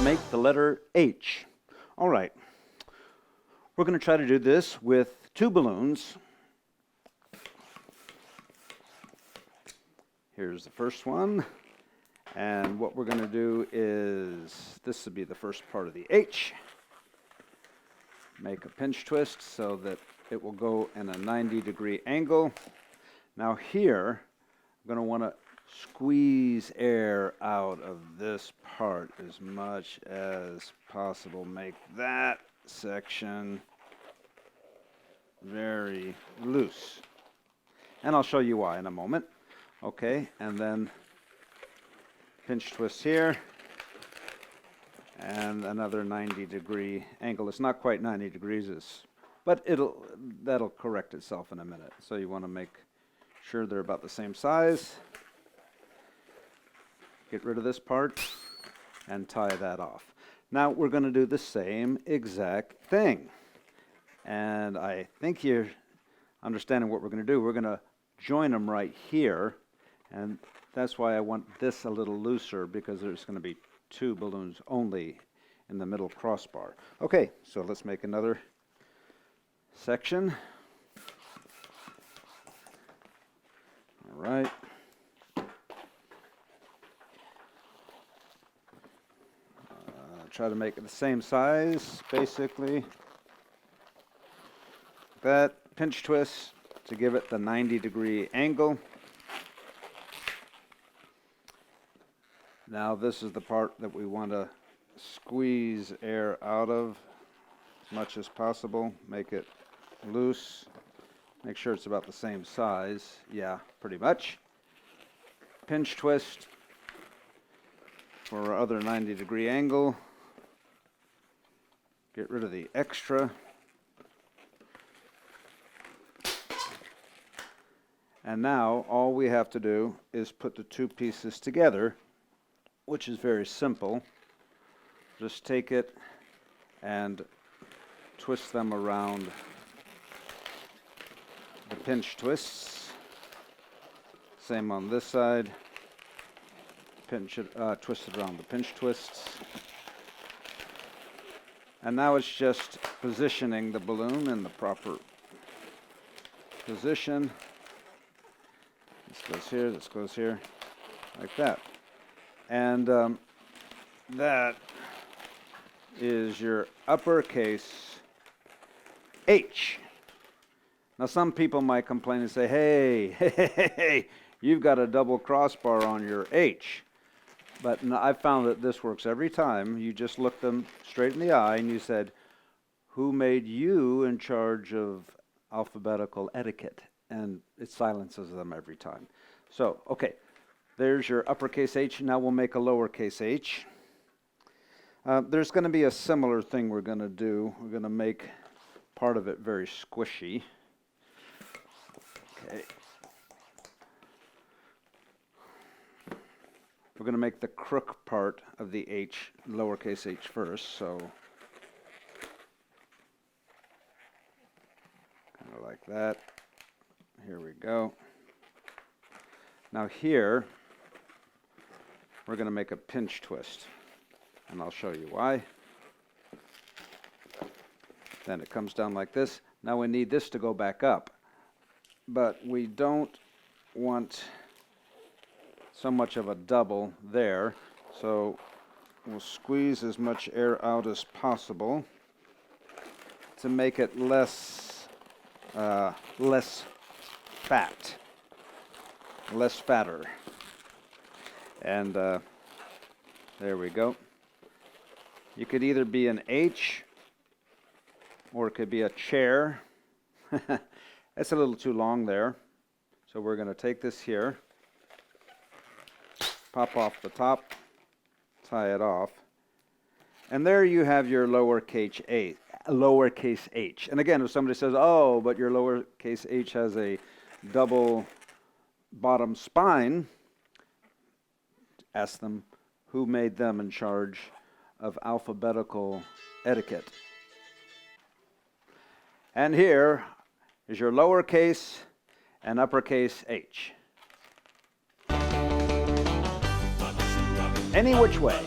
make the letter H. All right. We're going to try to do this with two balloons. Here's the first one. And what we're going to do is, this will be the first part of the H. Make a pinch twist so that it will go in a 90-degree angle. Now here, I'm going to want to squeeze air out of this part as much as possible. Make that section very loose. And I'll show you why in a moment. Okay, and then pinch twist here. And another 90-degree angle. It's not quite 90 degrees, but that'll correct itself in a minute. So you want to make sure they're about the same size. Get rid of this part and tie that off. Now we're going to do the same exact thing. And I think you're understanding what we're going to do. We're going to join them right here. And that's why I want this a little looser, because there's going to be two balloons only in the middle crossbar. Okay, so let's make another section. All right. Try to make it the same size, basically. That pinch twist to give it the 90-degree angle. Now this is the part that we want to squeeze air out of as much as possible. Make it loose. Make sure it's about the same size. Yeah, pretty much. Pinch twist for our other 90-degree angle. Get rid of the extra. And now all we have to do is put the two pieces together, which is very simple. Just take it and twist them around the pinch twists. Same on this side. Pinch it, twist it around the pinch twists. And now it's just positioning the balloon in the proper position. This goes here, this goes here, like that. And that is your uppercase H. Now some people might complain and say, hey, you've got a double crossbar on your H. But no, I've found that this works every time. You just look them straight in the eye and you said, who made you in charge of alphabetical etiquette? And it silences them every time. So, okay, there's your uppercase H. Now we'll make a lowercase h. There's going to be a similar thing we're going to do. We're going to make part of it very squishy. Okay. We're going to make the crook part of the H, lowercase h first, so kind of like that. Here we go. Now here, we're going to make a pinch twist, and I'll show you why. Then it comes down like this. Now we need this to go back up, but we don't want so much of a double there, so we'll squeeze as much air out as possible to make it less fat, less fatter. And there we go. You could either be an H or it could be a chair. That's a little too long there, so we're going to take this here, pop off the top, tie it off, and there you have your lowercase h. And again, if somebody says, oh, but your lowercase h has a double bottom spine, ask them who made them in charge of alphabetical etiquette. And here is your lowercase and uppercase h. Any which way.